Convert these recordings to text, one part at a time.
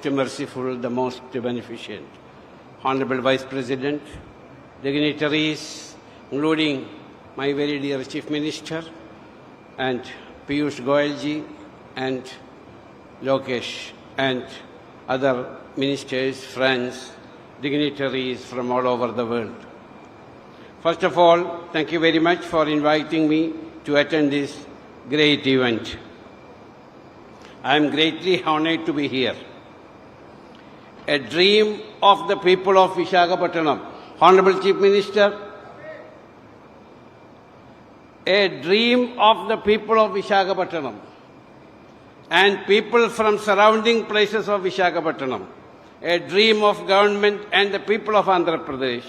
most merciful, the most beneficent. Honorable Vice President, dignitaries, including my very dear Chief Minister, and Piyush Goyalji, and Lokesh, and other ministers, friends, dignitaries from all over the world. First of all, thank you very much for inviting me to attend this great event. I am greatly honored to be here. A dream of the people of Visakhapatnam. Honorable Chief Minister, a dream of the people of Visakhapatnam and people from surrounding places of Visakhapatnam. A dream of government and the people of Andhra Pradesh.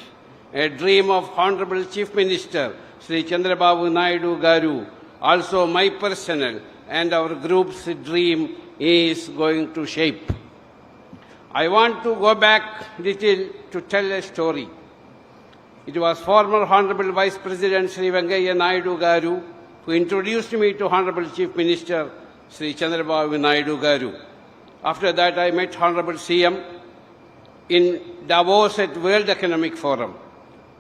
A dream of Honorable Chief Minister, Sri Chandrababu Naidu Garu. Also my personal and our group's dream is going to shape. I want to go back little to tell a story. It was former Honorable Vice President Sri Venkaiah Naidu Garu who introduced me to Honorable Chief Minister Sri Chandrababu Naidu Garu. After that I met Honorable CM in Davos at World Economic Forum.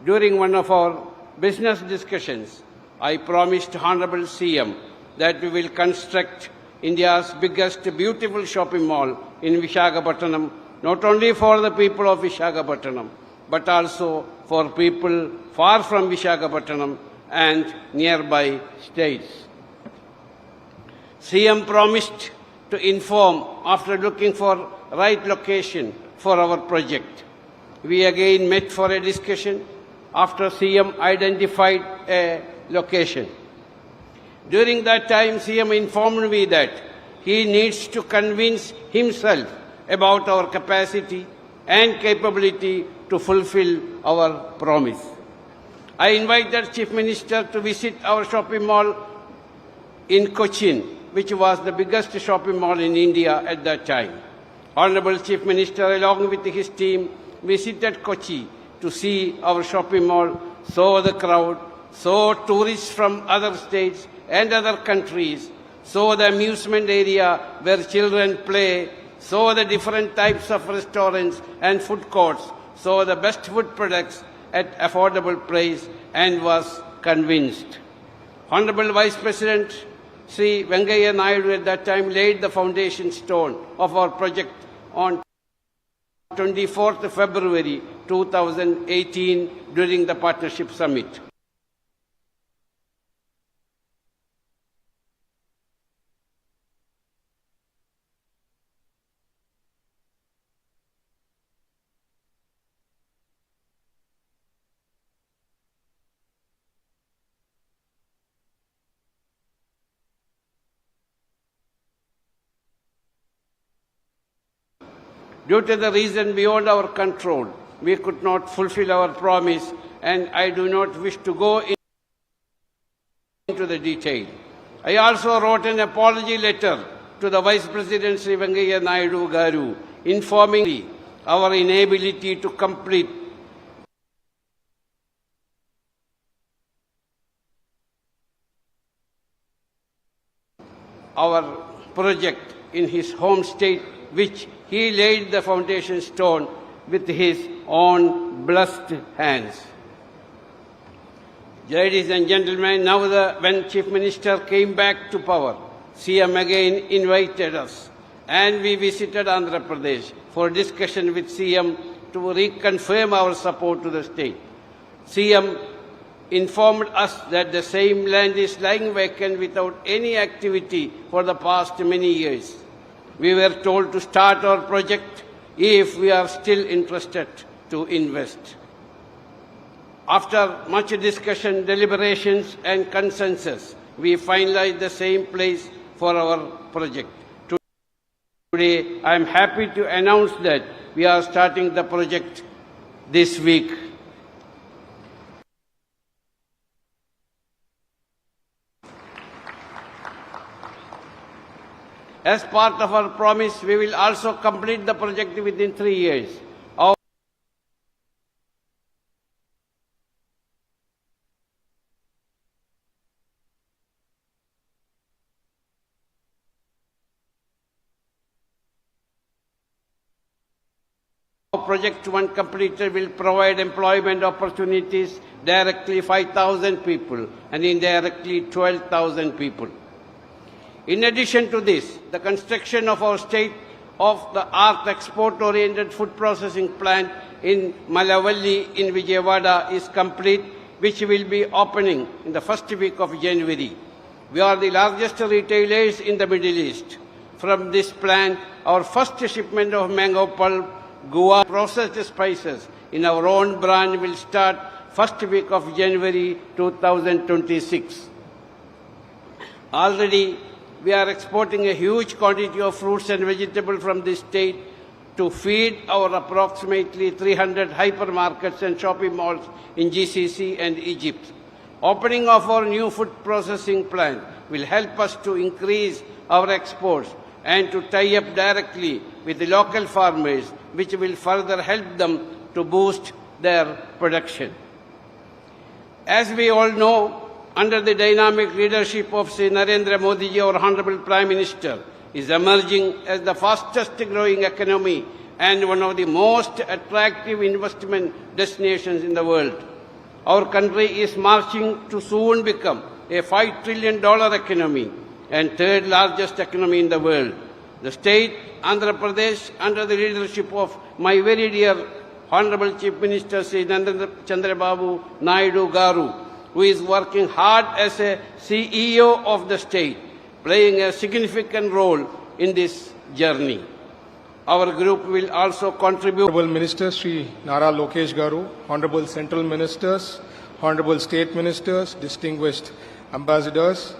During one of our business discussions, I promised Honorable CM that we will construct India's biggest beautiful shopping mall in Visakhapatnam, not only for the people of Visakhapatnam, but also for people far from Visakhapatnam and nearby states. CM promised to inform after looking for right location for our project. We again met for a discussion after CM identified a location. During that time, CM informed me that he needs to convince himself about our capacity and capability to fulfill our promise. I invited Chief Minister to visit our shopping mall in Cochin, which was the biggest shopping mall in India at that time. Honorable Chief Minister, along with his team, visited Kochi to see our shopping mall, saw the crowd, saw tourists from other states and other countries, saw the amusement area where children play, saw the different types of restaurants and food courts, saw the best food products at affordable price, and was convinced. Honorable Vice President Sri Venkaiah Naidu at that time laid the foundation stone of our project on 24th February 2018 during the Partnership Summit. Due to the reason beyond our control, we could not fulfill our promise, and I do not wish to go into the detail. I also wrote an apology letter to the Vice President Sri Venkaiah Naidu Garu, informing our inability to complete our project in his home state, which he laid the foundation stone with his own blessed hands. Ladies and gentlemen, now when Chief Minister came back to power, CM again invited us and we visited Andhra Pradesh for discussion with CM to reconfirm our support to the state. CM informed us that the same land is lying vacant without any activity for the past many years. We were told to start our project if we are still interested to invest. After much discussion, deliberations and consensus, we finalized the same place for our project. Today, I am happy to announce that we are starting the project this week. As part of our promise, we will also complete the project within 3 years. project, when completed, will provide employment opportunities directly 5,000 people and indirectly 12,000 people. In addition to this, the construction of our state-of-the-art export-oriented food processing plant in Malavalli in Vijayawada is complete, which will be opening in the first week of January. We are the largest retailers in the Middle East. From this plant, our first shipment of mango pulp, guava, processed spices in our own branch will start first week of January 2026. Already, we are exporting a huge quantity of fruits and vegetables from this state to feed our approximately 300 hypermarkets and shopping malls in GCC and Egypt. Opening of our new food processing plant will help us to increase our exports and to tie up directly with the local farmers, which will further help them to boost their production. As we all know, under the dynamic leadership of Sri Narendra Modi ji, our Honorable Prime Minister, is emerging as the fastest growing economy and one of the most attractive investment destinations in the world. Our country is marching to soon become a $5 trillion economy and third largest economy in the world. The state, Andhra Pradesh, under the leadership of my very dear Honorable Chief Minister Sri Chandrababu Naidu Garu, who is working hard as a CEO of the state, playing a significant role in this journey. Our group will also contribute. Honorable Minister Sri Nara Lokesh Garu, Honorable Central Ministers, Honorable State Ministers, distinguished ambassadors,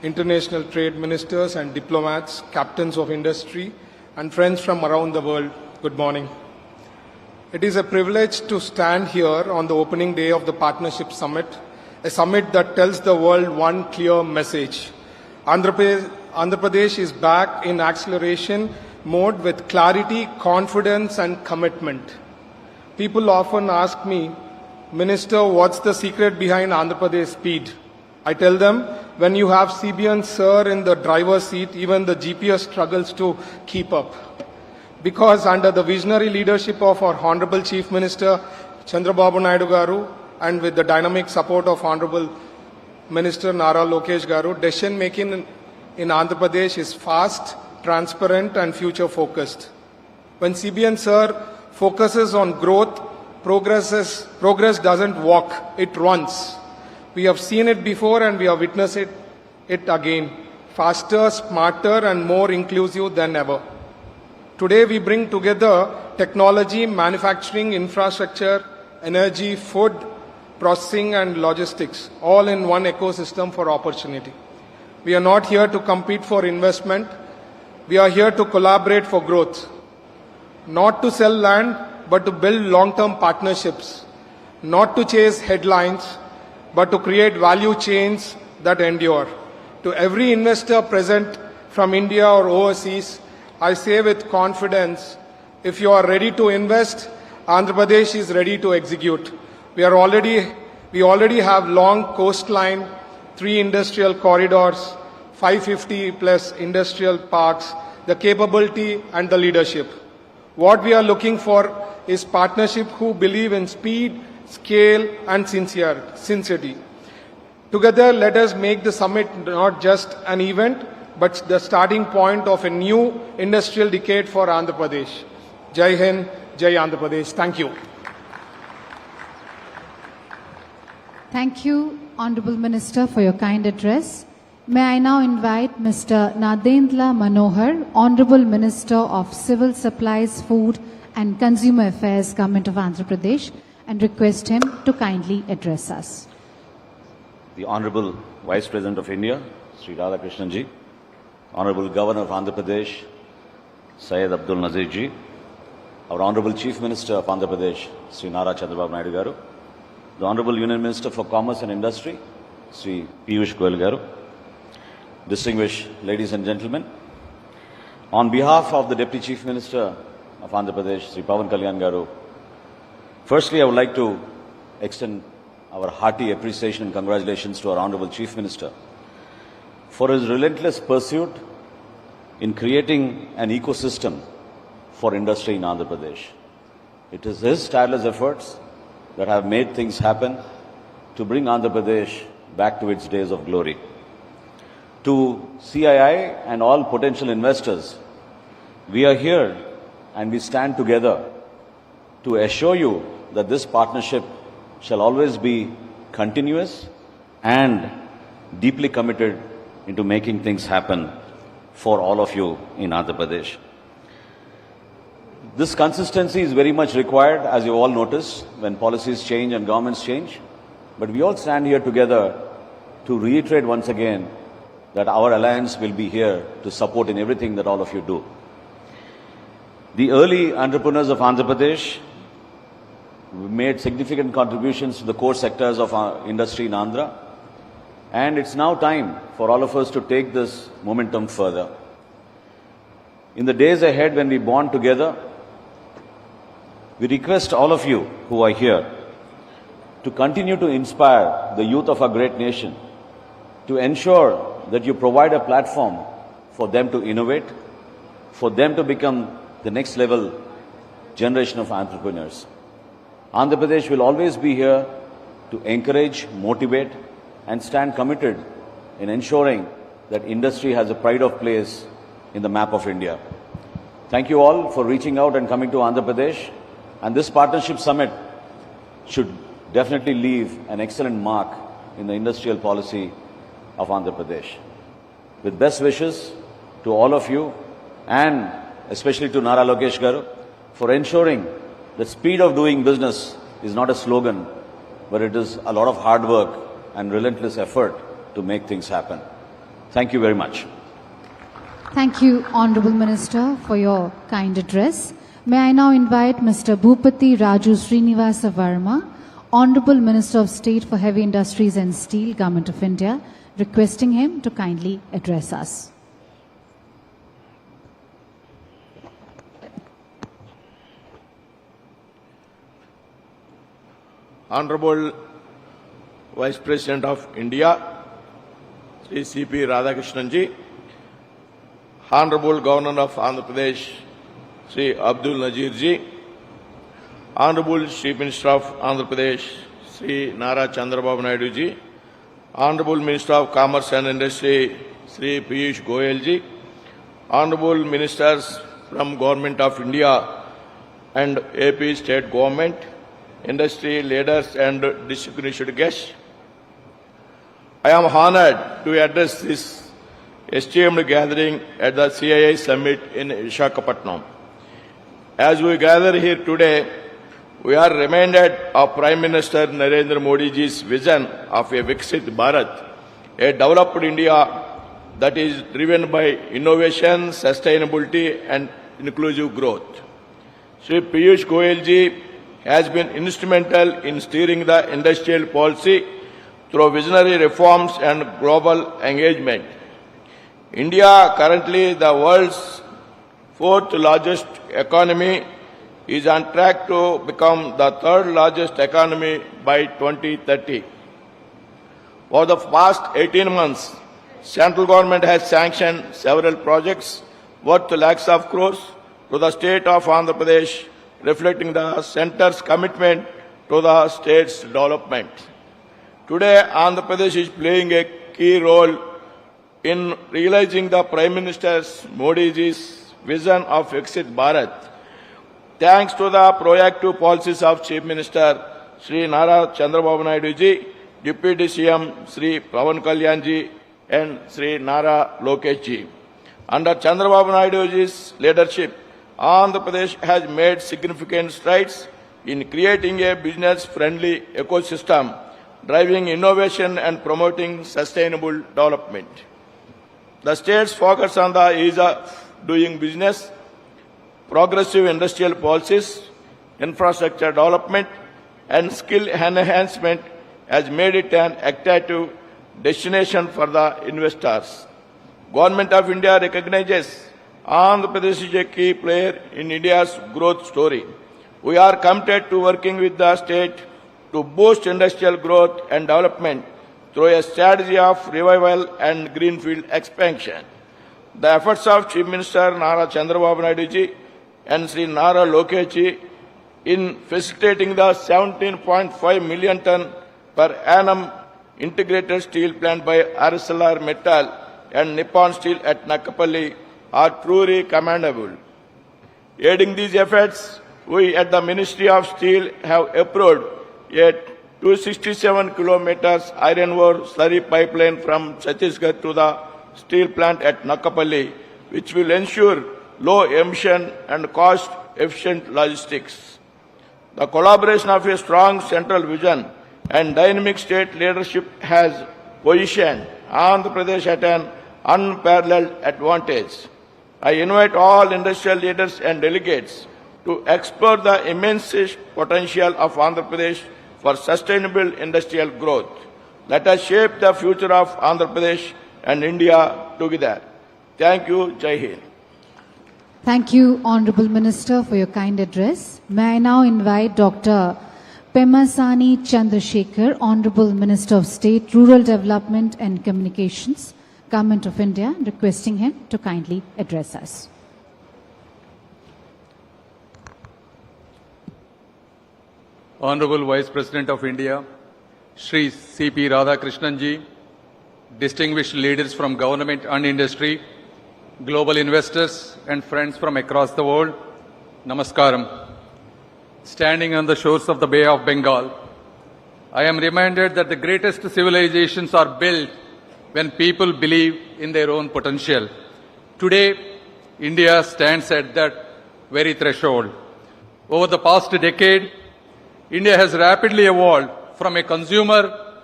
international trade ministers and diplomats, captains of industry, and friends from around the world, good morning. It is a privilege to stand here on the opening day of the Partnership Summit, a summit that tells the world one clear message. Andhra Pradesh is back in acceleration mode with clarity, confidence, and commitment. People often ask me, Minister, what's the secret behind Andhra Pradesh speed? I tell them, when you have CBN Sir in the driver's seat, even the GPS struggles to keep up. Because under the visionary leadership of our Honorable Chief Minister, Chandrababu Naidu Garu, and with the dynamic support of Honorable Minister Nara Lokesh Garu, decision making in Andhra Pradesh is fast, transparent, and future focused. When CBN Sir focuses on growth, progress doesn't walk, it runs. We have seen it before and we have witnessed it again. Faster, smarter, and more inclusive than ever. Today we bring together technology, manufacturing, infrastructure, energy, food, processing, and logistics, all in one ecosystem for opportunity. We are not here to compete for investment. We are here to collaborate for growth. Not to sell land, but to build long-term partnerships. Not to chase headlines, but to create value chains that endure. To every investor present from India or overseas, I say with confidence, if you are ready to invest, Andhra Pradesh is ready to execute. We already have long coastline, 3 industrial corridors, 550 plus industrial parks, the capability and the leadership. What we are looking for is partnership who believe in speed, scale, and sincerity. Together, let us make the summit not just an event, but the starting point of a new industrial decade for Andhra Pradesh. Jai Hind, Jai Andhra Pradesh. Thank you. Thank you, Honorable Minister, for your kind address. May I now invite Mr. Nadendra Manohar, Honorable Minister of Civil Supplies, Food and Consumer Affairs, Government of Andhra Pradesh, and request him to kindly address us. The Honorable Vice President of India, Sri Radhakrishnan ji, Honorable Governor of Andhra Pradesh, Syed Abdul Nazir ji, our Honorable Chief Minister of Andhra Pradesh, Sri Nara Chandrababu Naidu Garu, the Honorable Union Minister for Commerce and Industry, Sri Piyush Goyal Garu, distinguished ladies and gentlemen, on behalf of the Deputy Chief Minister of Andhra Pradesh, Sri Pawankalyan Garu, firstly I would like to extend our hearty appreciation and congratulations to our Honorable Chief Minister for his relentless pursuit in creating an ecosystem for industry in Andhra Pradesh. It is his tireless efforts that have made things happen to bring Andhra Pradesh back to its days of glory. To CII and all potential investors, we are here and we stand together to assure you that this partnership shall always be continuous and deeply committed into making things happen for all of you in Andhra Pradesh. This consistency is very much required, as you all notice, when policies change and governments change. But we all stand here together to reiterate once again that our alliance will be here to support in everything that all of you do. The early entrepreneurs of Andhra Pradesh made significant contributions to the core sectors of our industry in Andhra. And it's now time for all of us to take this momentum further. In the days ahead when we bond together, we request all of you who are here to continue to inspire the youth of our great nation, to ensure that you provide a platform for them to innovate, for them to become the next level generation of entrepreneurs. Andhra Pradesh will always be here to encourage, motivate, and stand committed in ensuring that industry has a pride of place in the map of India. Thank you all for reaching out and coming to Andhra Pradesh. And this partnership summit should definitely leave an excellent mark in the industrial policy of Andhra Pradesh. With best wishes to all of you and especially to Nara Lokesh Garu for ensuring that speed of doing business is not a slogan, but it is a lot of hard work and relentless effort to make things happen. Thank you very much. Thank you, Honorable Minister, for your kind address. May I now invite Mr. Bhupati Raju Srinivasrao, Honorable Minister of State for Heavy Industries and Steel, Government of India, requesting him to kindly address us. Honorable Vice President of India, Sri C.P. Radhakrishnan ji, Honorable Governor of Andhra Pradesh, Sri Abdul Nazir ji, Honorable Chief Minister of Andhra Pradesh, Sri Nara Chandrababu Naidu ji, Honorable Minister of Commerce and Industry, Sri Piyush Goyal ji, Honorable Ministers from Government of India and AP State Government, industry leaders and distinguished guests, I am honored to address this esteemed gathering at the CII Summit in Visakhapatnam. As we gather here today, we are reminded of Prime Minister Narendra Modi ji's vision of a Viksit Bharat, a developed India that is driven by innovation, sustainability and inclusive growth. Sri Piyush Goyal ji has been instrumental in steering the industrial policy through visionary reforms and global engagement. India, currently the world's fourth largest economy, is on track to become the third largest economy by 2030. For the past 18 months, central government has sanctioned several projects worth lakhs of crores to the state of Andhra Pradesh, reflecting the centre's commitment to the state's development. Today, Andhra Pradesh is playing a key role in realizing the Prime Minister Modi ji's vision of Viksit Bharat. Thanks to the proactive policies of Chief Minister Sri Nara Chandrababu Naidu ji, Deputy CM Sri pawankalyan ji and Sri Nara Lokesh ji. Under Chandrababu Naidu ji's leadership, Andhra Pradesh has made significant strides in creating a business-friendly ecosystem, driving innovation and promoting sustainable development. The state's focus on the ease of doing business, progressive industrial policies, infrastructure development, and skill enhancement has made it an attractive destination for the investors. Government of India recognizes Andhra Pradesh is a key player in India's growth story. We are committed to working with the state to boost industrial growth and development through a strategy of revival and greenfield expansion. The efforts of Chief Minister Nara Chandrababu Naidu ji and Sri Nara Lokesh ji in facilitating the 17.5 million ton per annum integrated steel plant by Arcelor Metal and Nippon Steel at Nakapalli are truly commendable. Aiding these efforts, we at the Ministry of Steel have approved a 267 kilometers iron ore slurry pipeline from Chhattisgarh to the steel plant at Nakapalli, which will ensure low emission and cost efficient logistics. The collaboration of a strong central vision and dynamic state leadership has positioned Andhra Pradesh at an unparalleled advantage. I invite all industrial leaders and delegates to explore the immense potential of Andhra Pradesh for sustainable industrial growth. Let us shape the future of Andhra Pradesh and India together. Thank you. Jai Hind. Thank you, Honorable Minister, for your kind address. May I now invite Dr. Pemasani Chandrasekhar, Honorable Minister of State, Rural Development and Communications, Government of India, requesting him to kindly address us. Honorable Vice President of India, Shri C.P. Radhakrishnan ji, distinguished leaders from government and industry, global investors and friends from across the world, Namaskaram. Standing on the shores of the Bay of Bengal, I am reminded that the greatest civilizations are built when people believe in their own potential. Today, India stands at that very threshold. Over the past decade, India has rapidly evolved from a consumer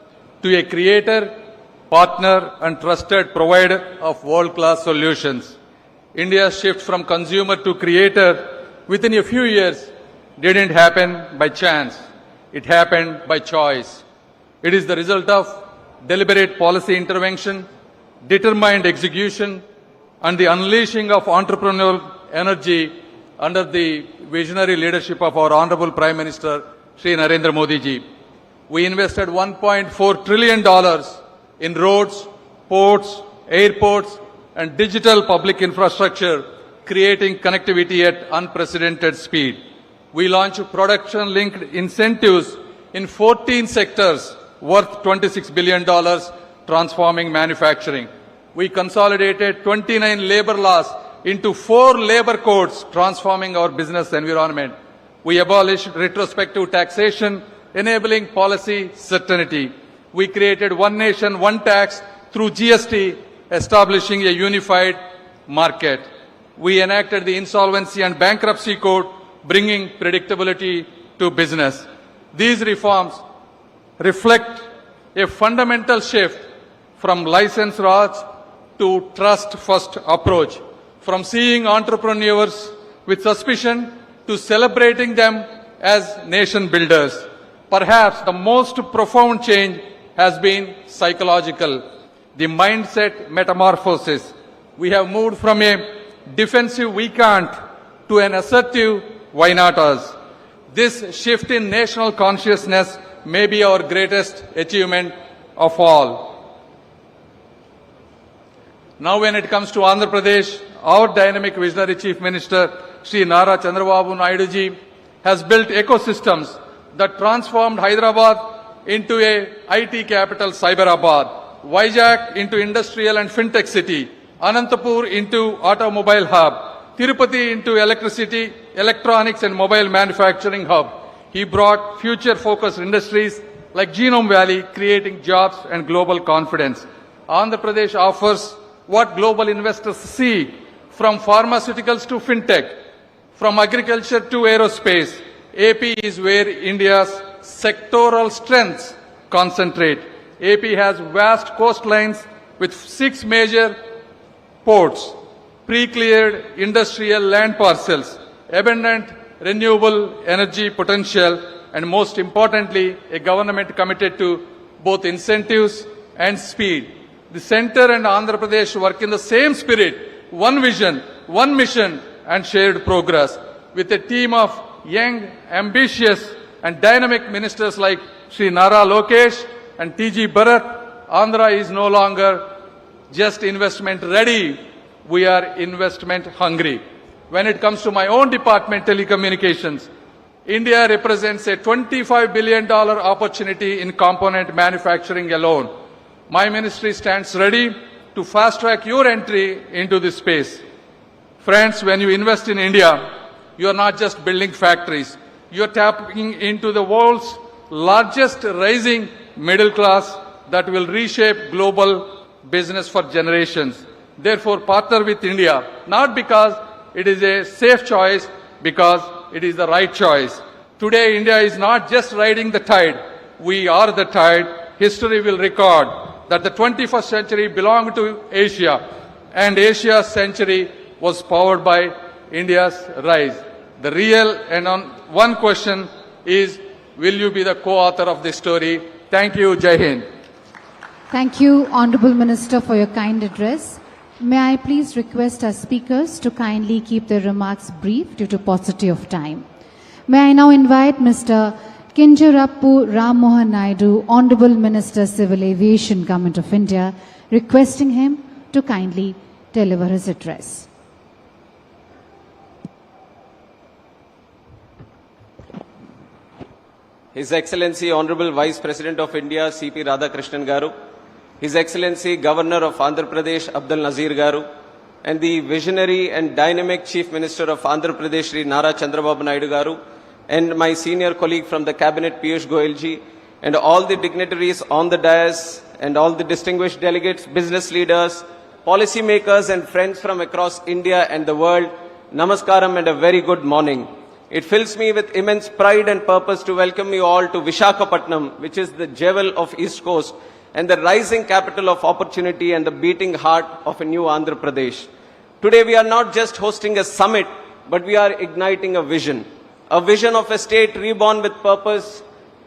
to a creator, partner and trusted provider of world-class solutions. India's shift from consumer to creator within a few years didn't happen by chance. It happened by choice. It is the result of deliberate policy intervention, determined execution, and the unleashing of entrepreneurial energy under the visionary leadership of our Honorable Prime Minister, Shri Narendra Modi ji. We invested $1.4 trillion in roads, ports, airports, and digital public infrastructure, creating connectivity at unprecedented speed. We launched production-linked incentives in 14 sectors worth $26 billion, transforming manufacturing. We consolidated 29 labor laws into 4 labor codes, transforming our business environment. We abolished retrospective taxation, enabling policy certainty. We created one nation, one tax through GST, establishing a unified market. We enacted the Insolvency and Bankruptcy Code, bringing predictability to business. These reforms reflect a fundamental shift from license Raj to trust-first approach, from seeing entrepreneurs with suspicion to celebrating them as nation builders. Perhaps the most profound change has been psychological, the mindset metamorphosis. We have moved from a defensive we can't to an assertive why not us. This shift in national consciousness may be our greatest achievement of all. Now when it comes to Andhra Pradesh, our dynamic visionary Chief Minister, Shri Nara Chandrababu Naidu ji, has built ecosystems that transformed Hyderabad into a IT capital Cyberabad, Vizag into industrial and fintech city, Anantapur into automobile hub, Tirupati into electricity, electronics and mobile manufacturing hub. He brought future-focused industries like Genome Valley, creating jobs and global confidence. Andhra Pradesh offers what global investors seek, from pharmaceuticals to fintech, from agriculture to aerospace. AP is where India's sectoral strengths concentrate. AP has vast coastlines with 6 major ports, pre-cleared industrial land parcels, abundant renewable energy potential, and most importantly, a government committed to both incentives and speed. The Centre and Andhra Pradesh work in the same spirit, one vision, one mission, and shared progress. With a team of young, ambitious, and dynamic ministers like Shri Nara Lokesh and T.G. Bharat, Andhra is no longer just investment ready. We are investment hungry. When it comes to my own department, telecommunications, India represents a $25 billion opportunity in component manufacturing alone. My ministry stands ready to fast-track your entry into this space. Friends, when you invest in India, you are not just building factories. You are tapping into the world's largest rising middle class that will reshape global business for generations. Therefore, partner with India, not because it is a safe choice, because it is the right choice. Today, India is not just riding the tide. We are the tide. History will record that the 21st century belonged to Asia, and Asia's century was powered by India's rise. The real and one question is, will you be the co-author of this story? Thank you. Jai Hind. Thank you, Honorable Minister, for your kind address. May I please request our speakers to kindly keep their remarks brief due to paucity of time. May I now invite Mr. Chandrababu Ram Mohan Naidu, Honorable Minister, Civil Aviation, Government of India, requesting him to kindly deliver his address. His Excellency Honorable Vice President of India, C.P. Radhakrishnan Garu, His Excellency Governor of Andhra Pradesh, Abdul Nazir Garu, and the visionary and dynamic Chief Minister of Andhra Pradesh, Sri Nara Chandrababu Naidu Garu, and my senior colleague from the Cabinet, Piyush Goyal ji, and all the dignitaries on the dais, and all the distinguished delegates, business leaders, policy makers, and friends from across India and the world, Namaskaram and a very good morning. It fills me with immense pride and purpose to welcome you all to Visakhapatnam, which is the jewel of East Coast and the rising capital of opportunity and the beating heart of a new Andhra Pradesh. Today we are not just hosting a summit, but we are igniting a vision of a state reborn with purpose,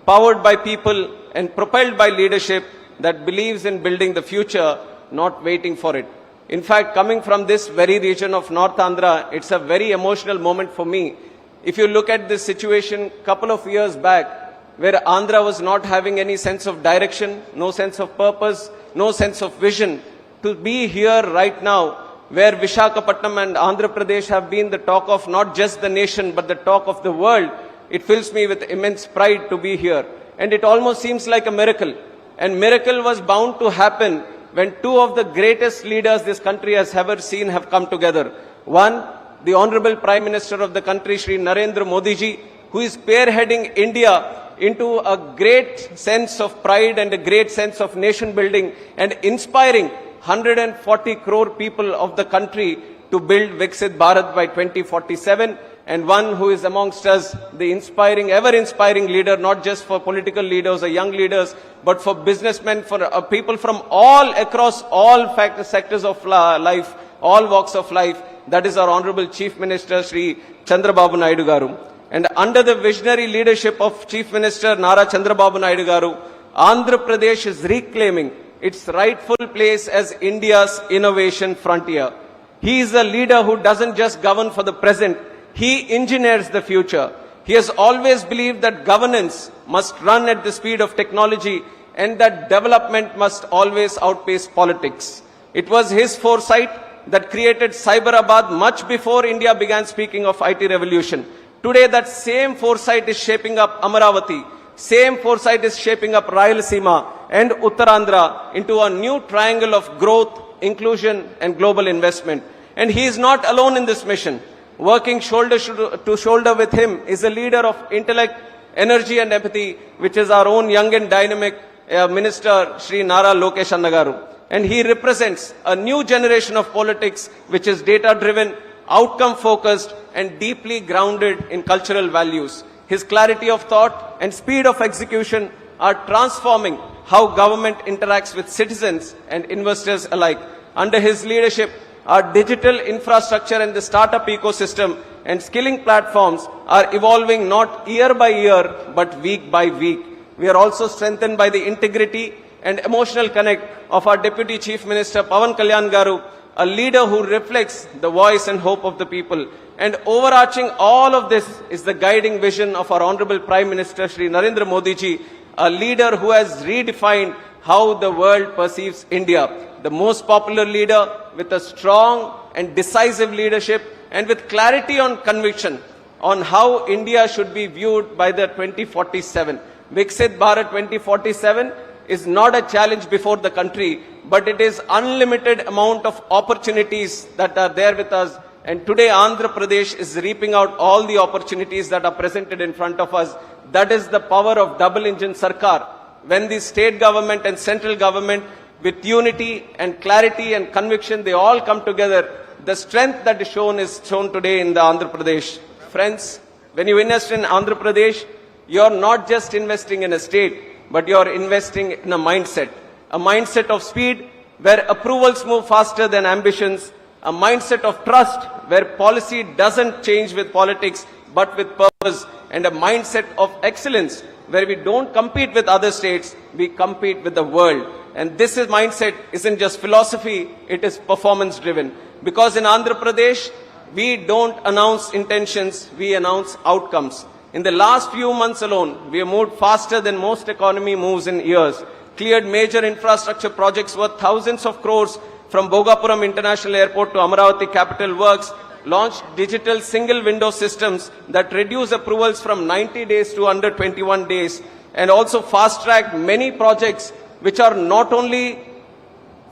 powered by people and propelled by leadership that believes in building the future, not waiting for it. In fact, coming from this very region of North Andhra, it's a very emotional moment for me. If you look at this situation couple of years back, where Andhra was not having any sense of direction, no sense of purpose, no sense of vision, to be here right now, where Visakhapatnam and Andhra Pradesh have been the talk of not just the nation, but the talk of the world, it fills me with immense pride to be here. And it almost seems like a miracle. And miracle was bound to happen when two of the greatest leaders this country has ever seen have come together. One, the Honorable Prime Minister of the country, Shri Narendra Modi ji, who is spearheading India into a great sense of pride and a great sense of nation building and inspiring 140 crore people of the country to build Viksit Bharat by 2047, and one who is amongst us, the inspiring, ever-inspiring leader, not just for political leaders or young leaders, but for businessmen, for people from all across all sectors of life, all walks of life. That is our Honorable Chief Minister, Sri Chandrababu Naidu Garu. And under the visionary leadership of Chief Minister Nara Chandrababu Naidu Garu, Andhra Pradesh is reclaiming its rightful place as India's innovation frontier. He is a leader who doesn't just govern for the present, he engineers the future. He has always believed that governance must run at the speed of technology and that development must always outpace politics. It was his foresight that created Cyberabad much before India began speaking of IT revolution. Today that same foresight is shaping up Amaravati, same foresight is shaping up Rayalaseema and Uttarandhra into a new triangle of growth, inclusion and global investment. And he is not alone in this mission. Working shoulder to shoulder with him is a leader of intellect, energy and empathy, which is our own young and dynamic Minister Sri Nara Lokesh Annagaru. And he represents a new generation of politics which is data-driven, outcome-focused and deeply grounded in cultural values. His clarity of thought and speed of execution are transforming how government interacts with citizens and investors alike. Under his leadership, our digital infrastructure and the startup ecosystem and skilling platforms are evolving not year by year, but week by week. We are also strengthened by the integrity and emotional connect of our Deputy Chief Minister Pawankalyan Garu, a leader who reflects the voice and hope of the people. And overarching all of this is the guiding vision of our Honorable Prime Minister Shri Narendra Modi ji, a leader who has redefined how the world perceives India. The most popular leader with a strong and decisive leadership and with clarity on conviction on how India should be viewed by the 2047. Viksit Bharat 2047 is not a challenge before the country, but it is unlimited amount of opportunities that are there with us. And today Andhra Pradesh is reaping out all the opportunities that are presented in front of us. That is the power of double engine Sarkar. When the state government and central government with unity and clarity and conviction, they all come together. The strength that is shown today in the Andhra Pradesh. Friends, when you invest in Andhra Pradesh, you are not just investing in a state, but you are investing in a mindset of speed where approvals move faster than ambitions, a mindset of trust where policy doesn't change with politics but with purpose, and a mindset of excellence where we don't compete with other states, we compete with the world. And this mindset isn't just philosophy, it is performance driven. Because in Andhra Pradesh, we don't announce intentions, we announce outcomes. In the last few months alone, we have moved faster than most economy moves in years, cleared major infrastructure projects worth thousands of crores from Bhogapuram International Airport to Amaravati Capital Works, launched digital single window systems that reduce approvals from 90 days to under 21 days, and also fast-tracked many projects which are not only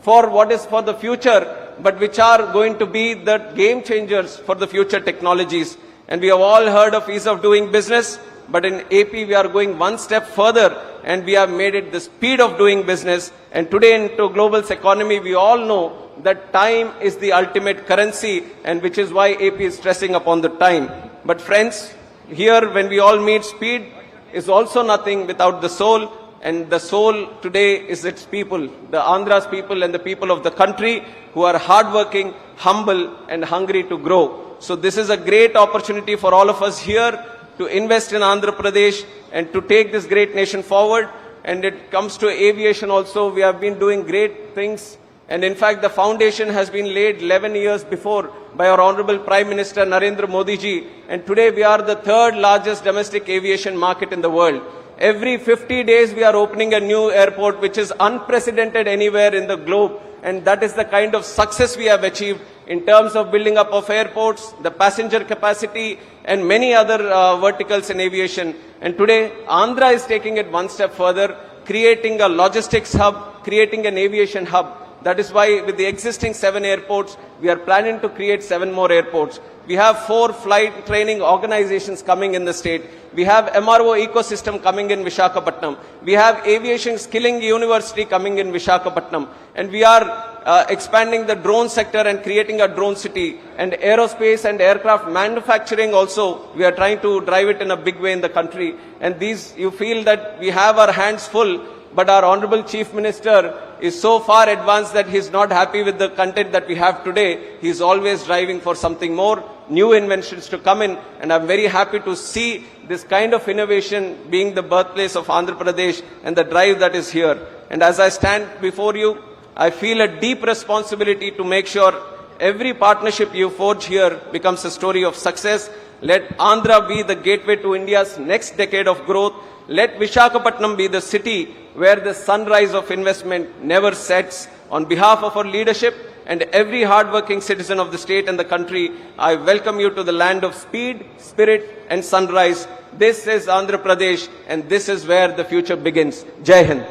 for what is for the future, but which are going to be the game changers for the future technologies. And we have all heard of ease of doing business, but in AP we are going one step further and we have made it the speed of doing business. And today into global economy, we all know that time is the ultimate currency, and which is why AP is stressing upon the time. But friends, here when we all meet, speed is also nothing without the soul. And the soul today is its people, the Andhra's people and the people of the country who are hardworking, humble and hungry to grow. So this is a great opportunity for all of us here to invest in Andhra Pradesh and to take this great nation forward. And it comes to aviation also, we have been doing great things. And in fact, the foundation has been laid 11 years before by our Honorable Prime Minister Narendra Modi ji. And today we are the third largest domestic aviation market in the world. Every 50 days we are opening a new airport, which is unprecedented anywhere in the globe. And that is the kind of success we have achieved in terms of building up of airports, the passenger capacity and many other verticals in aviation. And today Andhra is taking it one step further, creating a logistics hub, creating an aviation hub. That is why with the existing 7 airports, we are planning to create 7 more airports. We have 4 flight training organizations coming in the state. We have MRO ecosystem coming in Visakhapatnam. We have aviation skilling university coming in Visakhapatnam. And we are expanding the drone sector and creating a drone city. And aerospace and aircraft manufacturing also, we are trying to drive it in a big way in the country. And these, you feel that we have our hands full, but our Honorable Chief Minister is so far advanced that he is not happy with the content that we have today. He is always driving for something more, new inventions to come in, and I'm very happy to see this kind of innovation being the birthplace of Andhra Pradesh and the drive that is here. And as I stand before you, I feel a deep responsibility to make sure every partnership you forge here becomes a story of success. Let Andhra be the gateway to India's next decade of growth. Let Visakhapatnam be the city where the sunrise of investment never sets. On behalf of our leadership and every hardworking citizen of the state and the country, I welcome you to the land of speed, spirit and sunrise. This is Andhra Pradesh and this is where the future begins. Jai Hind.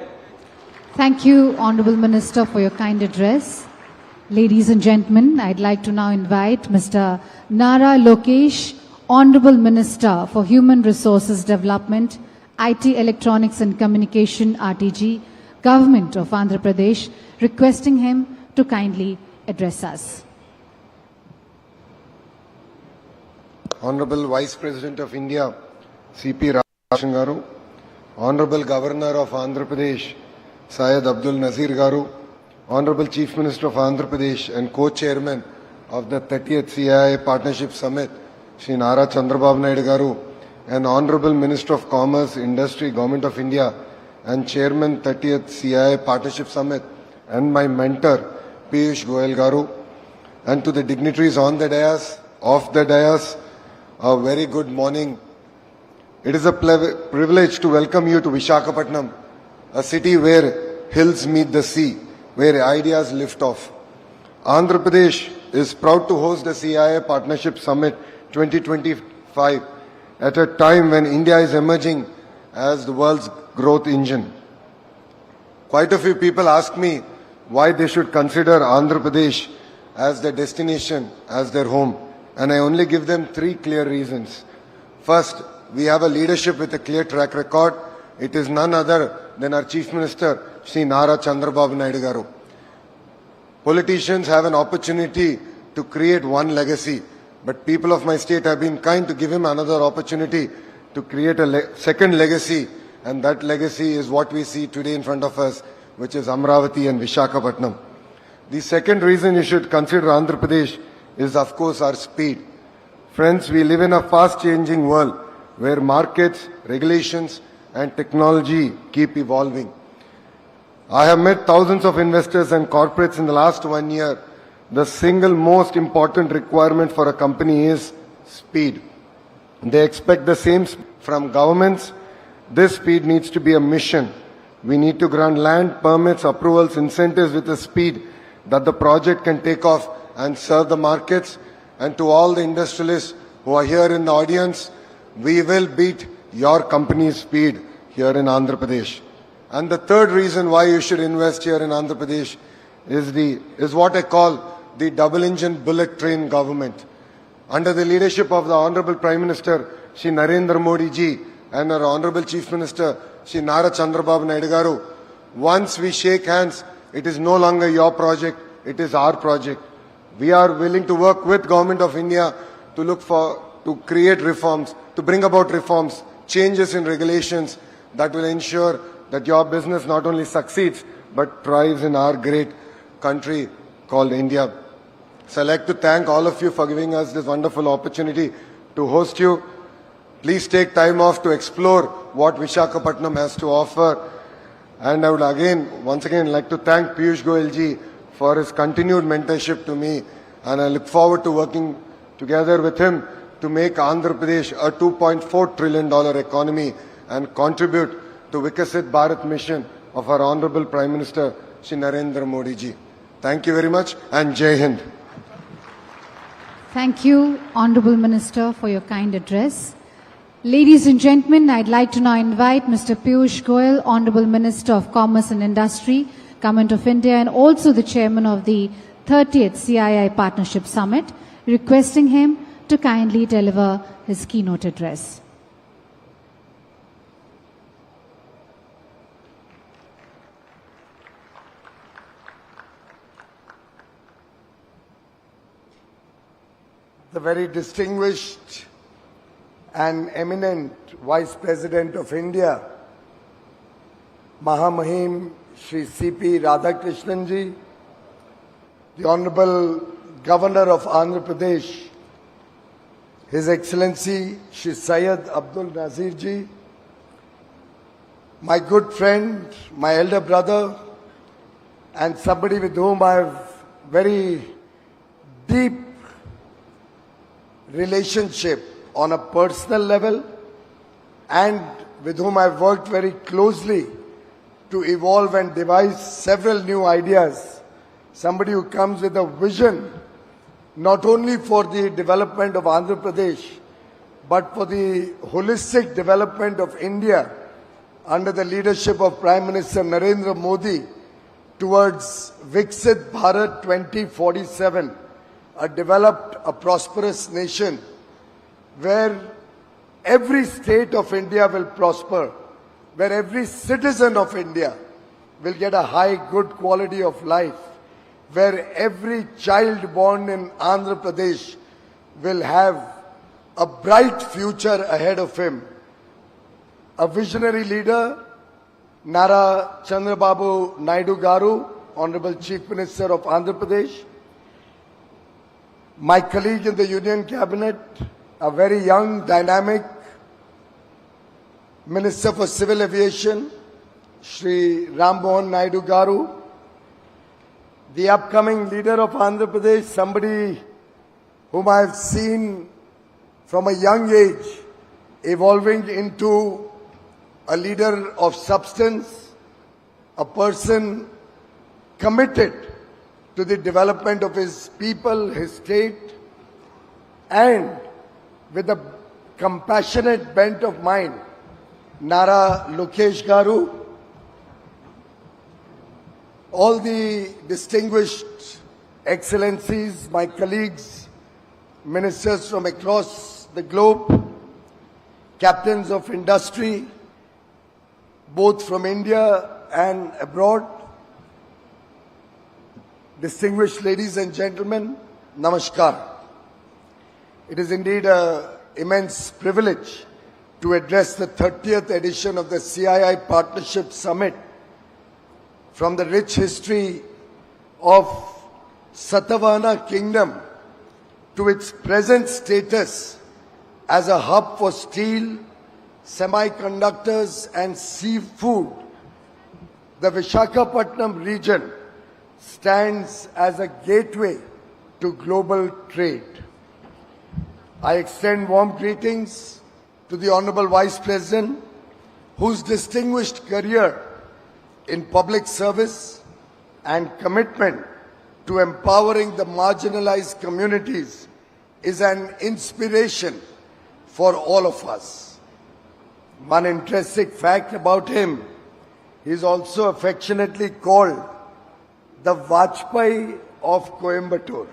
Thank you, Honorable Minister, for your kind address. Ladies and gentlemen, I'd like to now invite Mr. Nara Lokesh, Honorable Minister for Human Resources Development, IT, Electronics and Communication, RTG, Government of Andhra Pradesh, requesting him to kindly address us. Honorable Vice President of India, CP Radhakrishnan Garu, Honorable Governor of Andhra Pradesh, Syed Abdul Nazir Garu, Honorable Chief Minister of Andhra Pradesh and Co-Chairman of the 30th CII Partnership Summit, Shri Nara Chandrababu Naidu Garu, and Honorable Minister of Commerce, Industry, Government of India and Chairman 30th CII Partnership Summit, and my mentor, Piyush Goyal Garu, and to the dignitaries on the dais, off the dais, a very good morning. It is a privilege to welcome you to Visakhapatnam, a city where hills meet the sea, where ideas lift off. Andhra Pradesh is proud to host the CII Partnership Summit 2025 at a time when India is emerging as the world's growth engine. Quite a few people ask me why they should consider Andhra Pradesh as their destination, as their home. And I only give them 3 clear reasons. First, we have a leadership with a clear track record. It is none other than our Chief Minister, Shri Nara Chandrababu Naidu garu. Politicians have an opportunity to create one legacy, but people of my state have been kind to give him another opportunity to create a second legacy, and that legacy is what we see today in front of us, which is Amravati and Visakhapatnam. The second reason you should consider Andhra Pradesh is, of course, our speed. Friends, we live in a fast-changing world where markets, regulations, and technology keep evolving. I have met thousands of investors and corporates in the last 1 year. The single most important requirement for a company is speed. They expect the same from governments. This speed needs to be a mission. We need to grant land, permits, approvals, incentives with a speed that the project can take off and serve the markets. And to all the industrialists who are here in the audience, we will beat your company's speed here in Andhra Pradesh. And the third reason why you should invest here in Andhra Pradesh is what I call the double-engine bullet train government. Under the leadership of the Honorable Prime Minister, Shri Narendra Modi ji, and our Honorable Chief Minister, Shri Nara Chandrababu Naidu garu, once we shake hands, it is no longer your project, it is our project. We are willing to work with Government of India to create reforms, to bring about reforms, changes in regulations that will ensure that your business not only succeeds, but thrives in our great country called India. So I'd like to thank all of you for giving us this wonderful opportunity to host you. Please take time off to explore what Visakhapatnam has to offer. And I would once again like to thank Piyush Goyal ji for his continued mentorship to me. And I look forward to working together with him to make Andhra Pradesh a $2.4 trillion economy and contribute to Vikasit Bharat mission of our Honorable Prime Minister, Shri Narendra Modi ji. Thank you very much and Jai Hind. Thank you, Honorable Minister, for your kind address. Ladies and gentlemen, I'd like to now invite Mr. Piyush Goyal, Honorable Minister of Commerce and Industry, Government of India, and also the Chairman of the 30th CII Partnership Summit, requesting him to kindly deliver his keynote address. The very distinguished and eminent Vice President of India, Mahamahim Shri C.P. Radhakrishnan ji, the Honorable Governor of Andhra Pradesh, His Excellency Shri Syed Abdul Nazir ji, my good friend, my elder brother, and somebody with whom I have very deep relationship on a personal level and with whom I've worked very closely to evolve and devise several new ideas. Somebody who comes with a vision not only for the development of Andhra Pradesh but for the holistic development of India under the leadership of Prime Minister Narendra Modi towards Viksit Bharat 2047. A developed, a prosperous nation where every state of India will prosper, where every citizen of India will get a high, good quality of life, where every child born in Andhra Pradesh will have a bright future ahead of him. A visionary leader, Nara Chandrababu Naidu garu, Honorable Chief Minister of Andhra Pradesh, my colleague in the Union Cabinet, a very young, dynamic Minister for Civil Aviation, Shri Ram Mohan Naidu garu, the upcoming leader of Andhra Pradesh, somebody whom I have seen from a young age evolving into a leader of substance, a person committed to the development of his people, his state, and with a compassionate bent of mind, Nara Lokesh Garu, all the distinguished excellencies, my colleagues, ministers from across the globe, captains of industry, both from India and abroad, distinguished ladies and gentlemen, namaskar. It is indeed an immense privilege to address the 30th edition of the CII Partnership Summit from the rich history of Satavahana Kingdom to its present status as a hub for steel, semiconductors and seafood. The Visakhapatnam region stands as a gateway to global trade. I extend warm greetings to the Honorable Vice President, whose distinguished career in public service and commitment to empowering the marginalized communities is an inspiration for all of us. One interesting fact about him, he is also affectionately called the Vajpayee of Coimbatore.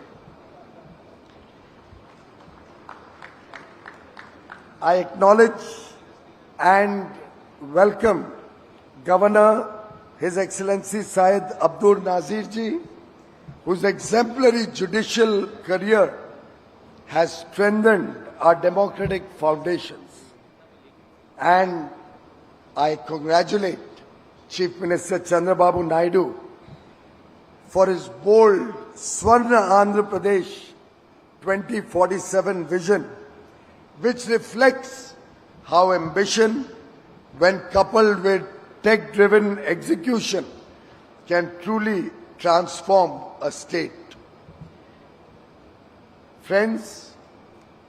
I acknowledge and welcome Governor, His Excellency Syed Abdur Nazir Ji, whose exemplary judicial career has strengthened our democratic foundations. And I congratulate Chief Minister Chandrababu Naidu for his bold Swarna Andhra Pradesh 2047 vision, which reflects how ambition, when coupled with tech-driven execution, can truly transform a state. Friends,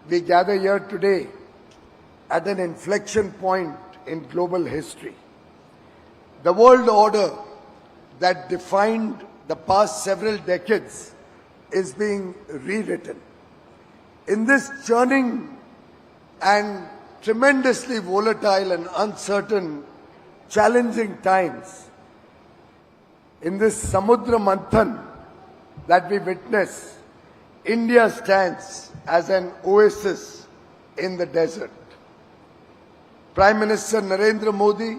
we gather here today at an inflection point in global history. The world order that defined the past several decades is being rewritten. In this churning and tremendously volatile and uncertain, challenging times, in this Samudra Manthan that we witness, India stands as an oasis in the desert. Prime Minister Narendra Modi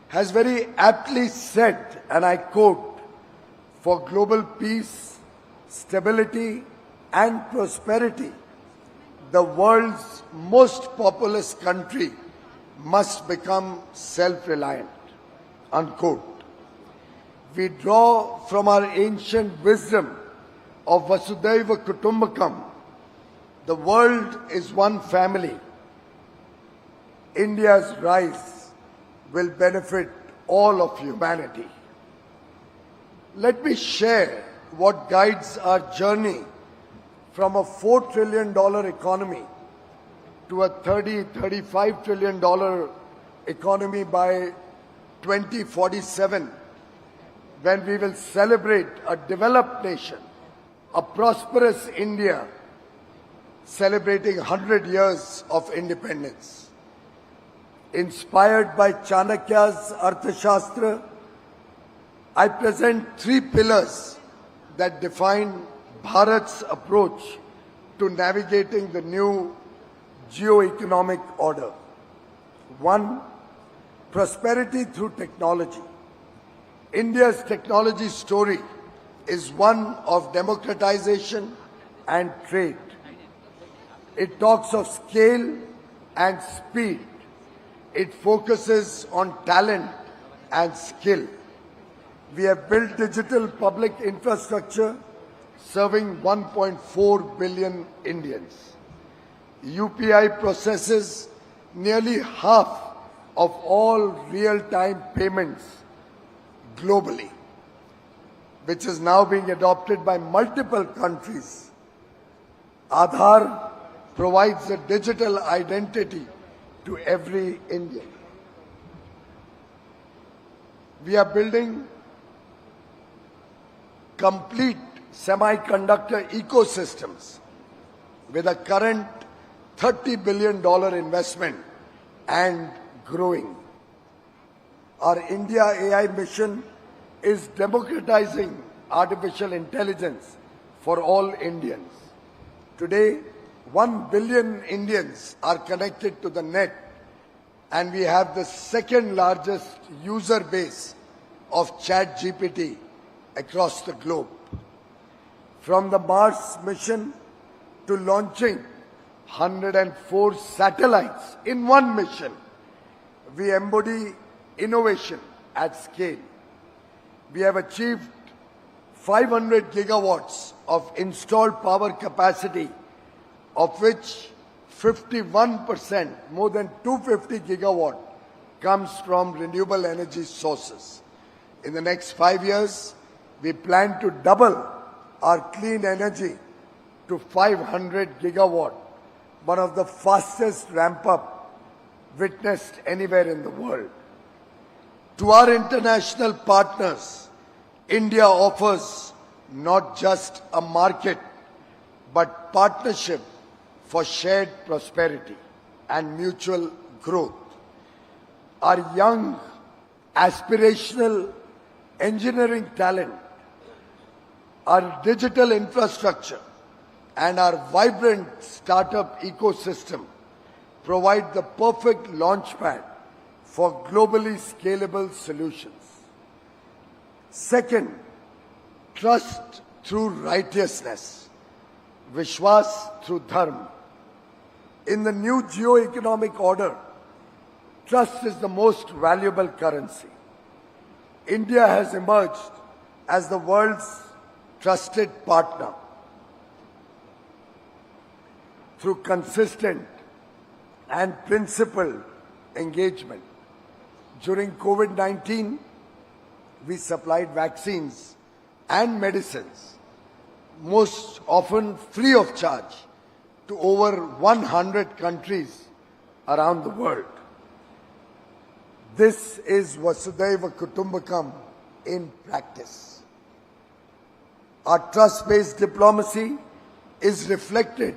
has very aptly said, and I quote, "For global peace, stability and prosperity, the world's most populous country must become self-reliant," unquote. We draw from our ancient wisdom of Vasudhaiva Kutumbakam. The world is one family. India's rise will benefit all of humanity. Let me share what guides our journey from a $4 trillion economy to a $35 trillion economy by 2047, when we will celebrate a developed nation, a prosperous India, celebrating 100 years of independence. Inspired by Chanakya's Arthashastra, I present 3 pillars that define Bharat's approach to navigating the new geo-economic order. 1. Prosperity through technology. India's technology story is one of democratization and trade. It talks of scale and speed. It focuses on talent and skill. We have built digital public infrastructure serving 1.4 billion Indians. UPI processes nearly half of all real-time payments globally, which is now being adopted by multiple countries. Aadhaar provides a digital identity to every Indian. We are building complete semiconductor ecosystems with a current $30 billion investment and growing. Our India AI mission is democratizing artificial intelligence for all Indians. Today, 1 billion Indians are connected to the net, and we have the second largest user base of ChatGPT across the globe. From the Mars mission to launching 104 satellites in one mission, we embody innovation at scale. We have achieved 500 gigawatts of installed power capacity, of which 51%, more than 250 gigawatt, comes from renewable energy sources. In the next 5 years, we plan to double our clean energy to 500 gigawatt, one of the fastest ramp-up witnessed anywhere in the world. To our international partners, India offers not just a market, but partnership for shared prosperity and mutual growth. Our young, aspirational engineering talent, our digital infrastructure, and our vibrant startup ecosystem provide the perfect launchpad for globally scalable solutions. Second, trust through righteousness, Vishwas through Dharma. In the new geo-economic order, trust is the most valuable currency. India has emerged as the world's trusted partner through consistent and principled engagement. During COVID-19, we supplied vaccines and medicines, most often free of charge, to over 100 countries around the world. This is Vasudhaiva Kutumbakam in practice. Our trust-based diplomacy is reflected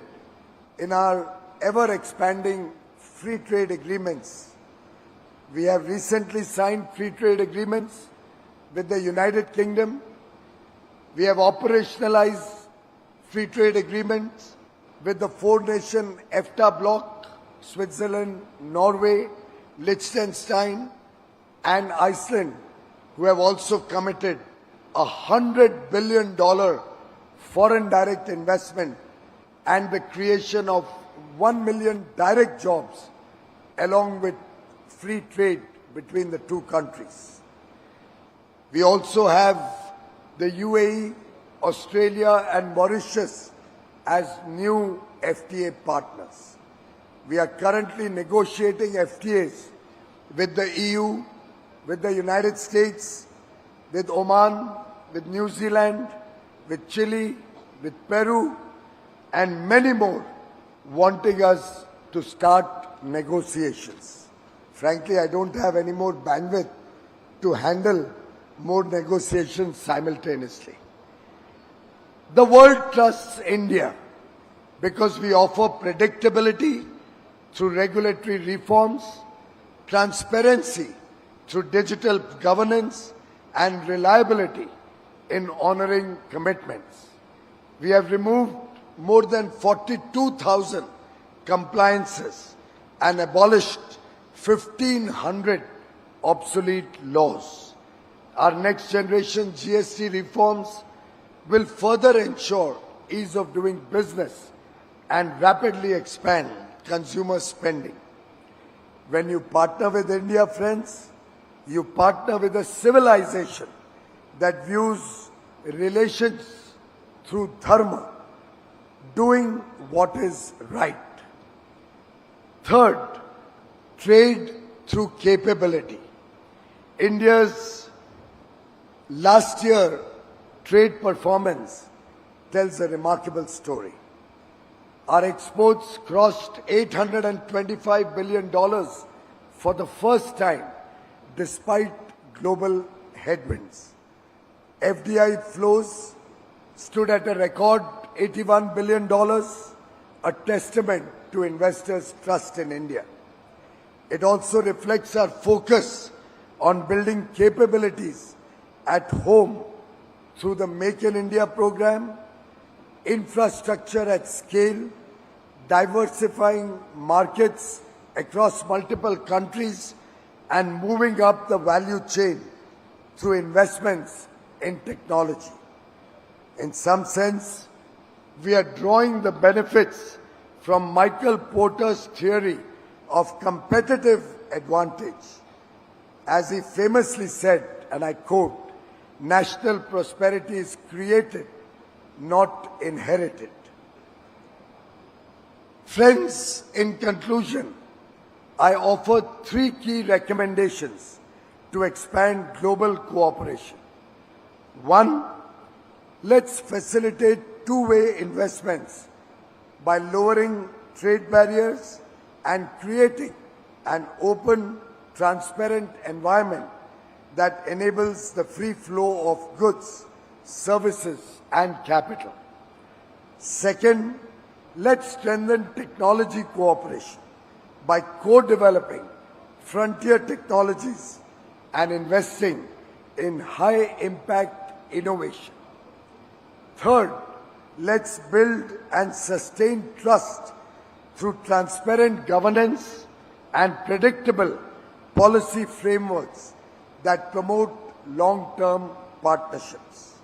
in our ever-expanding free trade agreements. We have recently signed free trade agreements with the United Kingdom. We have operationalized free trade agreements with the four-nation EFTA bloc, Switzerland, Norway, Liechtenstein, and Iceland, who have also committed $100 billion foreign direct investment and the creation of 1 million direct jobs, along with free trade between the two countries. We also have the UAE, Australia, and Mauritius as new FTA partners. We are currently negotiating FTAs with the EU, with the United States, with Oman, with New Zealand, with Chile, with Peru, and many more, wanting us to start negotiations. Frankly, I don't have any more bandwidth to handle more negotiations simultaneously. The world trusts India because we offer predictability through regulatory reforms, transparency through digital governance, and reliability in honoring commitments. We have removed more than 42,000 compliances and abolished 1,500 obsolete laws. Our next generation GST reforms will further ensure ease of doing business and rapidly expand consumer spending. When you partner with India, friends, you partner with a civilization that views relations through dharma, doing what is right. Third, trade through capability. India's last year trade performance tells a remarkable story. Our exports crossed $825 billion for the first time, despite global headwinds. FDI flows stood at a record $81 billion, a testament to investors' trust in India. It also reflects our focus on building capabilities at home through the Make in India program, infrastructure at scale, diversifying markets across multiple countries, and moving up the value chain through investments in technology. In some sense, we are drawing the benefits from Michael Porter's theory of competitive advantage. As he famously said, and I quote, "National prosperity is created, not inherited." Friends, in conclusion, I offer 3 key recommendations to expand global cooperation. 1, let's facilitate two-way investments by lowering trade barriers and creating an open, transparent environment that enables the free flow of goods, services, and capital. Second, let's strengthen technology cooperation by co-developing frontier technologies and investing in high-impact innovation. Third, let's build and sustain trust through transparent governance and predictable policy frameworks that promote long-term partnerships.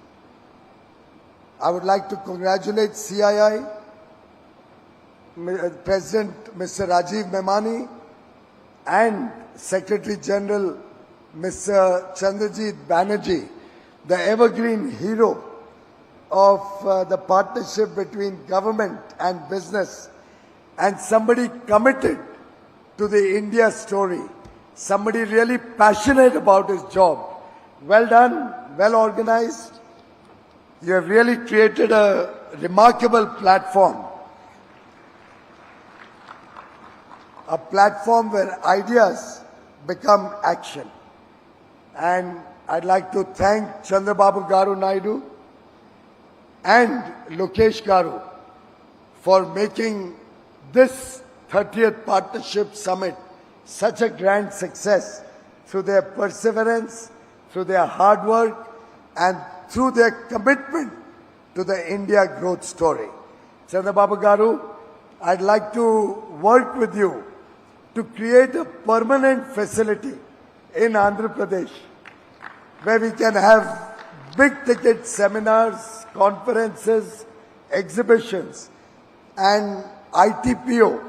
I would like to congratulate CII, President Mr. Rajiv Memani, and Secretary General Mr. Chandrajit Banerjee, the evergreen hero of the partnership between government and business, and somebody committed to the India story, somebody really passionate about his job. Well done, well organized. You have really created a remarkable platform. A platform where ideas become action. And I'd like to thank Chandrababu Garu Naidu and Lokesh Garu for making this 30th Partnership Summit such a grand success through their perseverance, through their hard work, and through their commitment to the India growth story. Chandrababu Garu, I'd like to work with you to create a permanent facility in Andhra Pradesh where we can have big ticket seminars, conferences, exhibitions, and ITPO,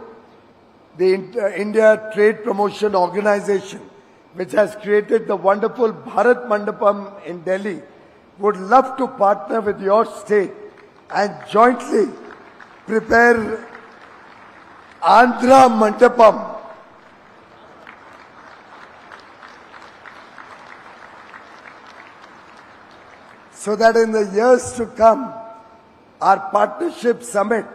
the India Trade Promotion Organization, which has created the wonderful Bharat Mandapam in Delhi, would love to partner with your state and jointly prepare Andhra Mandapam. So that in the years to come, our partnership summit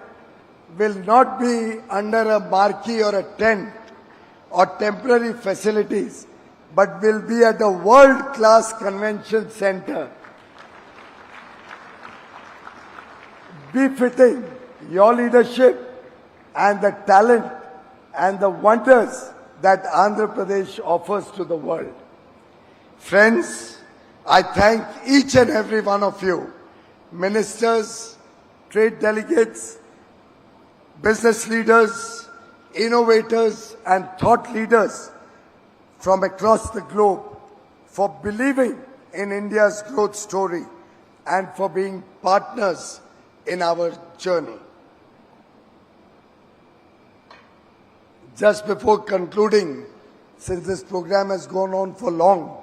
will not be under a marquee or a tent or temporary facilities, but will be at a world-class convention center, befitting your leadership and the talent and the wonders that Andhra Pradesh offers to the world. Friends, I thank each and every one of you, ministers, trade delegates, business leaders, innovators, and thought leaders from across the globe for believing in India's growth story and for being partners in our journey. Just before concluding, since this program has gone on for long,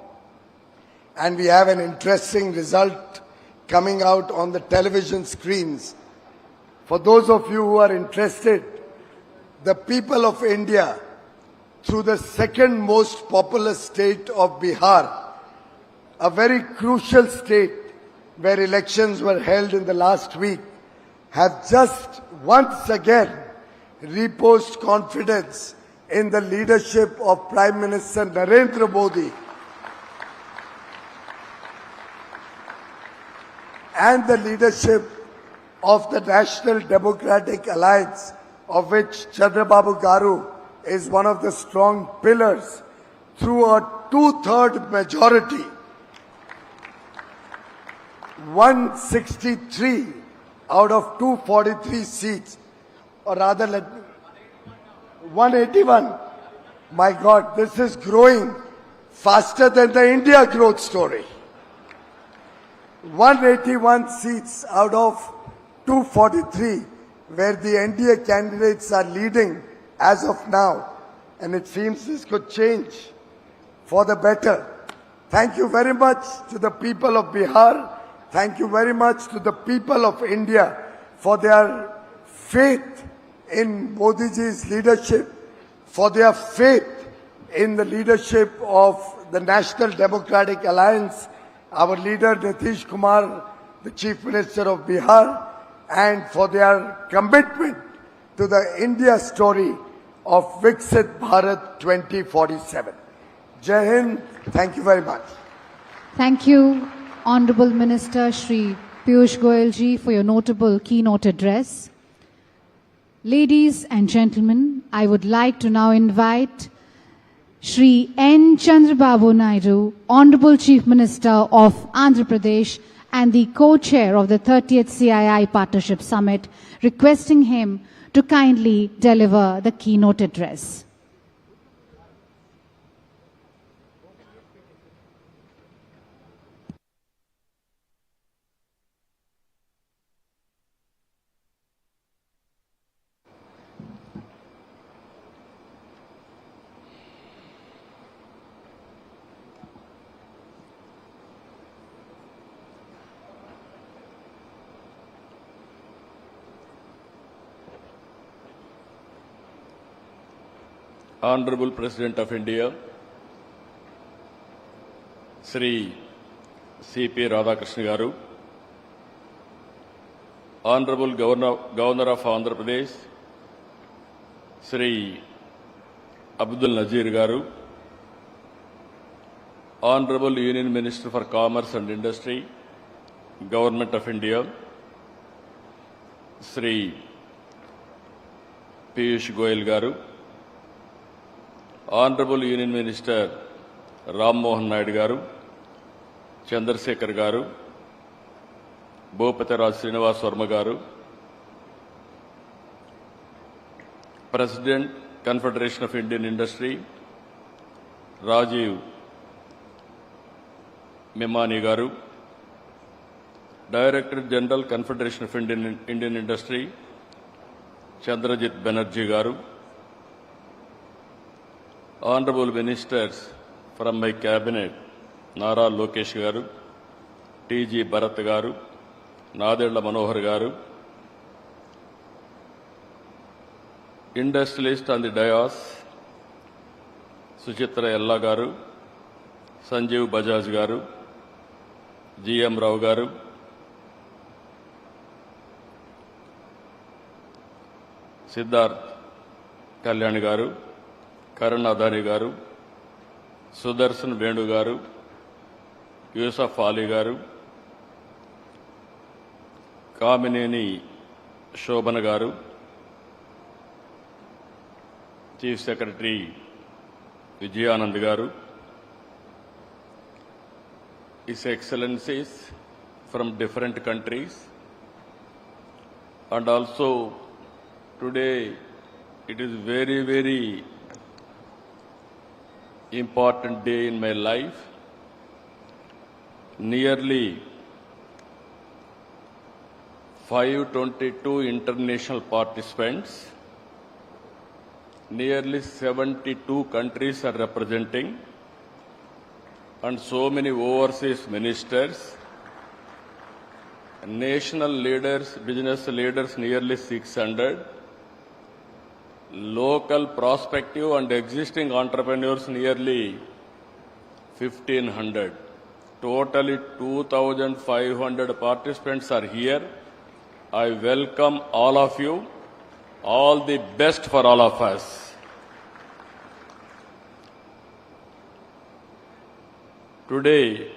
and we have an interesting result coming out on the television screens. For those of you who are interested, the people of India, through the second most populous state of Bihar, a very crucial state where elections were held in the last week, have just once again reposed confidence in the leadership of Prime Minister Narendra Modi and the leadership of the National Democratic Alliance of which Chandrababu Garu is one of the strong pillars, through a 2/3 majority, 163 out of 243 seats, or rather 181. My God, this is growing faster than the India growth story. 181 seats out of 243, where the NDA candidates are leading as of now, and it seems this could change for the better. Thank you very much to the people of Bihar. Thank you very much to the people of India for their faith in Modi ji's leadership, for their faith in the leadership of the National Democratic Alliance, our leader Nitish Kumar, the Chief Minister of Bihar, and for their commitment to the India story of Viksit Bharat 2047. Jai Hind. Thank you very much. Thank you, Honorable Minister Shri Piyush Goyal ji, for your notable keynote address. Ladies and gentlemen, I would like to now invite Shri N. Chandrababu Naidu, Honorable Chief Minister of Andhra Pradesh and the co-chair of the 30th CII Partnership Summit, requesting him to kindly deliver the keynote address. Honorable President of India, Sri C.P. Radhakrishnan Garu, Honorable Governor of Andhra Pradesh, Sri Abdul Nazir Garu, Honorable Union Minister for Commerce and Industry, Government of India, Sri Piyush Goyal Garu, Honorable Union Minister Ram Mohan Naidu Garu, Chandrasekhar Garu, Bhupati Raj SRINIVASRAO Garu, President, Confederation of Indian Industry, Rajiv Memani Garu, Director General, Confederation of Indian Industry, Chandrajit Banerjee Garu, Honorable Ministers from my Cabinet, Nara Lokesh Garu, T.G. Bharat Garu, Nadella Manohar Garu, Industrialist on the dais, Suchitra Ella Garu, Sanjeev Bajaj Garu, G.M. Rao Garu, Siddharth Kalyan Garu, Karan Adani Garu, Sudarshan Venu Garu, Yusuf Ali Garu, Kamineni Shobhana Garu, Chief Secretary Vijayanand Garu, His Excellencies from different countries, and also today it is very, very important day in my life. Nearly 522 international participants, nearly 72 countries are representing, and so many overseas ministers, national leaders, business leaders nearly 600, local prospective and existing entrepreneurs nearly 1,500. Totally 2,500 participants are here. I welcome all of you. All the best for all of us. Today,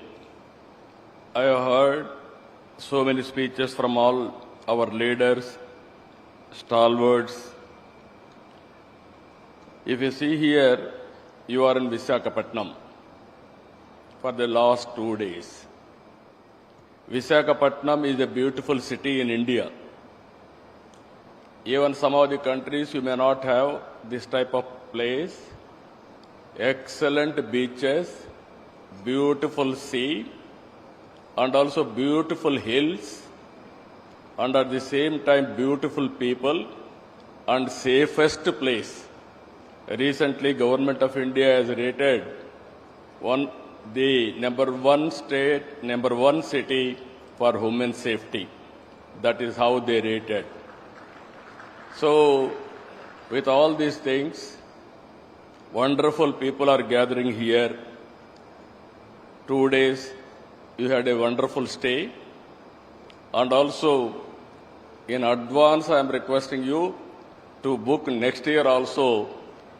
I have heard so many speeches from all our leaders, stalwarts, If you see here, you are in Visakhapatnam for the last 2 days. Visakhapatnam is a beautiful city in India. Even some of the countries you may not have this type of place. Excellent beaches, beautiful sea, and also beautiful hills, and at the same time beautiful people and safest place. Recently, Government of India has rated the number one city for human safety. That is how they rated. So, with all these things, wonderful people are gathering here. 2 days, you had a wonderful stay. And also, in advance, I am requesting you to book next year also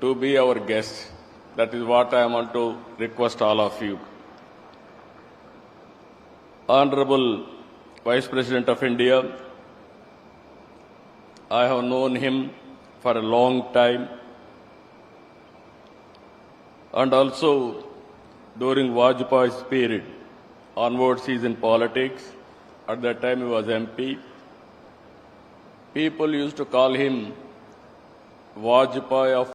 to be our guest. That is what I want to request all of you. Honorable Vice President of India, I have known him for a long time. And also, during Vajpayee's period, onwards he is in politics. At that time he was MP. People used to call him Vajpayee of